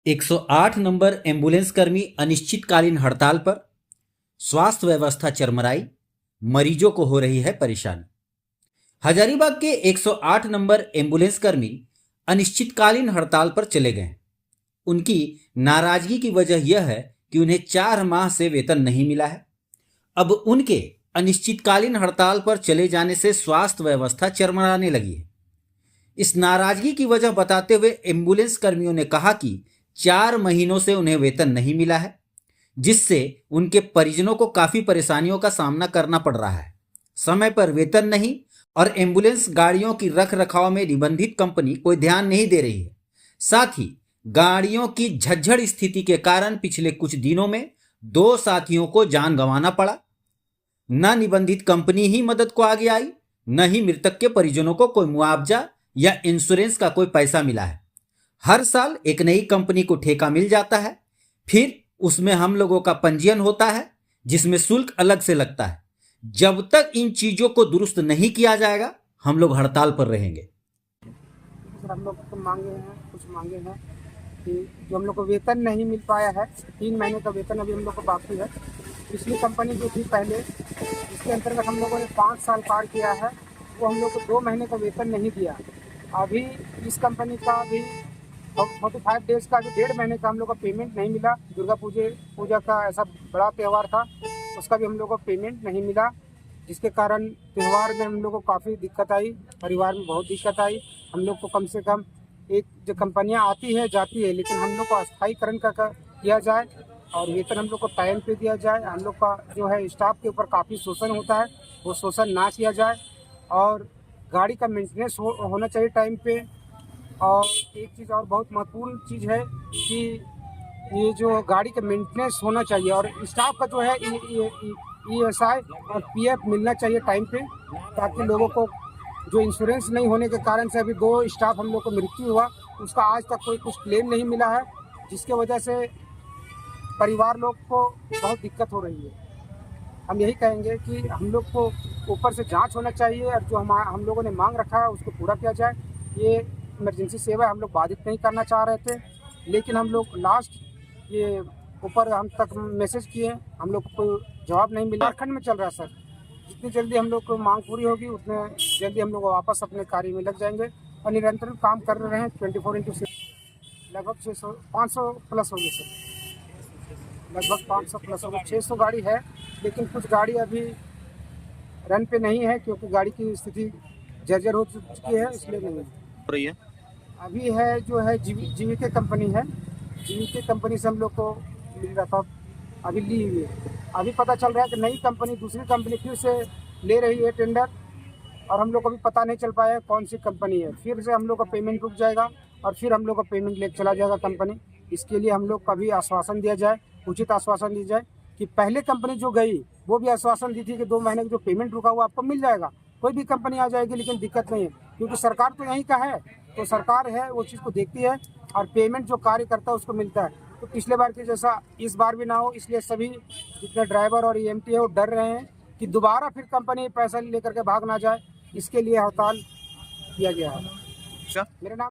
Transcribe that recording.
108 number ambulance कर्मी अनिश्चितकालीन हड़ताल पर। स्वास्थ्य व्यवस्था चरमराई, मरीजों को हो रही है परेशानी। हजारीबाग के 108 नंबर एम्बुलेंस कर्मी अनिश्चितकालीन हड़ताल पर चले गए। उनकी नाराजगी की वजह यह है कि उन्हें 4 माह से वेतन नहीं मिला है। अब उनके अनिश्चितकालीन हड़ताल पर चले जाने से स्वास्थ्य व्यवस्था चरमराने लगी है। इस नाराजगी की वजह बताते हुए एम्बुलेंस कर्मियों ने कहा कि 4 महीनों से उन्हें वेतन नहीं मिला है, जिससे उनके परिजनों को काफी परेशानियों का सामना करना पड़ रहा है। समय पर वेतन नहीं और एम्बुलेंस गाड़ियों की रख रखाव में निबंधित कंपनी कोई ध्यान नहीं दे रही है। साथ ही गाड़ियों की झज्जड़ स्थिति के कारण पिछले कुछ दिनों में 2 साथियों को जान गंवाना पड़ा। न निबंधित कंपनी ही मदद को आगे आई, न ही मृतक के परिजनों को कोई मुआवजा या इंश्योरेंस का कोई पैसा मिला है। हर साल एक नई कंपनी को ठेका मिल जाता है, फिर उसमें हम लोगों का पंजीयन होता है जिसमें शुल्क अलग से लगता है। जब तक इन चीजों को दुरुस्त नहीं किया जाएगा, हम लोग हड़ताल पर रहेंगे। सर, हम लोग को कुछ मांगे हैं कि जो हम लोग को वेतन नहीं मिल पाया है, 3 महीने का वेतन अभी हम लोग को बाकी है। पिछली कंपनी जो थी पहले, इसके अंतर्गत हम लोगों ने 5 साल पार किया है, वो हम लोग को 2 महीने का वेतन नहीं दिया। अभी इस कंपनी का भी 45 डेज का जो 1.5 महीने का हम लोग को पेमेंट नहीं मिला। दुर्गा पूजा का ऐसा बड़ा त्यौहार था, उसका भी हम लोग को पेमेंट नहीं मिला, जिसके कारण त्यौहार में हम लोग को काफ़ी दिक्कत आई, परिवार में बहुत दिक्कत आई। हम लोग को कम से कम एक जो कंपनियां आती है जाती है, लेकिन हम लोग को अस्थायीकरण का किया जाए और वेतन हम लोग को टाइम पे दिया जाए। हम लोग का जो है स्टाफ के ऊपर काफ़ी शोषण होता है, वो शोषण ना किया जाए और गाड़ी का मेंटेनेंस होना चाहिए टाइम पे। और एक चीज़ और बहुत महत्वपूर्ण चीज़ है कि ये जो गाड़ी का मेंटेनेंस होना चाहिए और स्टाफ का जो है ESI और PF मिलना चाहिए टाइम पे, ताकि लोगों को जो इंश्योरेंस नहीं होने के कारण से अभी 2 स्टाफ हम लोग को मृत्यु हुआ, उसका आज तक कोई कुछ क्लेम नहीं मिला है, जिसके वजह से परिवार लोग को बहुत दिक्कत हो रही है। हम यही कहेंगे कि हम लोग को ऊपर से जांच होना चाहिए और जो हम लोगों ने मांग रखा है उसको पूरा किया जाए। ये इमरजेंसी सेवा हम लोग बाधित नहीं करना चाह रहे थे, लेकिन हम लोग लास्ट ये ऊपर हम तक मैसेज किए, हम लोग को कोई जवाब नहीं मिला। झारखंड में चल रहा है सर, जितनी जल्दी हम लोग को मांग पूरी होगी उतने जल्दी हम लोग वापस अपने कार्य में लग जाएंगे और निरंतर काम कर रहे हैं 24/6। लगभग 500 प्लस होगी सर, लगभग 500 प्लस होगी। 600 गाड़ी है, लेकिन कुछ गाड़ी अभी रन पे नहीं है क्योंकि गाड़ी की स्थिति जर्जर हो चुकी है, इसलिए नहीं हो रही है। अभी है जो है जीवीके कंपनी है, जीवीके कंपनी से हम लोग को मिल रहा था, अभी ली हुई है। अभी पता चल रहा है कि नई कंपनी, दूसरी कंपनी फिर से ले रही है टेंडर और हम लोग को भी पता नहीं चल पाया कौन सी कंपनी है। फिर से हम लोग का पेमेंट रुक जाएगा और फिर हम लोग का पेमेंट लेके चला जाएगा कंपनी। इसके लिए हम लोग का भी आश्वासन दिया जाए, उचित आश्वासन दी जाए कि पहले कंपनी जो गई वो भी आश्वासन दी थी कि 2 महीने का जो पेमेंट रुका हुआ आपको मिल जाएगा, कोई भी कंपनी आ जाएगी, लेकिन दिक्कत नहीं है क्योंकि सरकार तो यहीं का है, तो सरकार है वो चीज़ को देखती है और पेमेंट जो कार्य करता है उसको मिलता है। तो पिछले बार की जैसा इस बार भी ना हो, इसलिए सभी जितने ड्राइवर और EMT है वो डर रहे हैं कि दोबारा फिर कंपनी पैसा लेकर के भाग ना जाए, इसके लिए हड़ताल किया गया है। मेरा नाम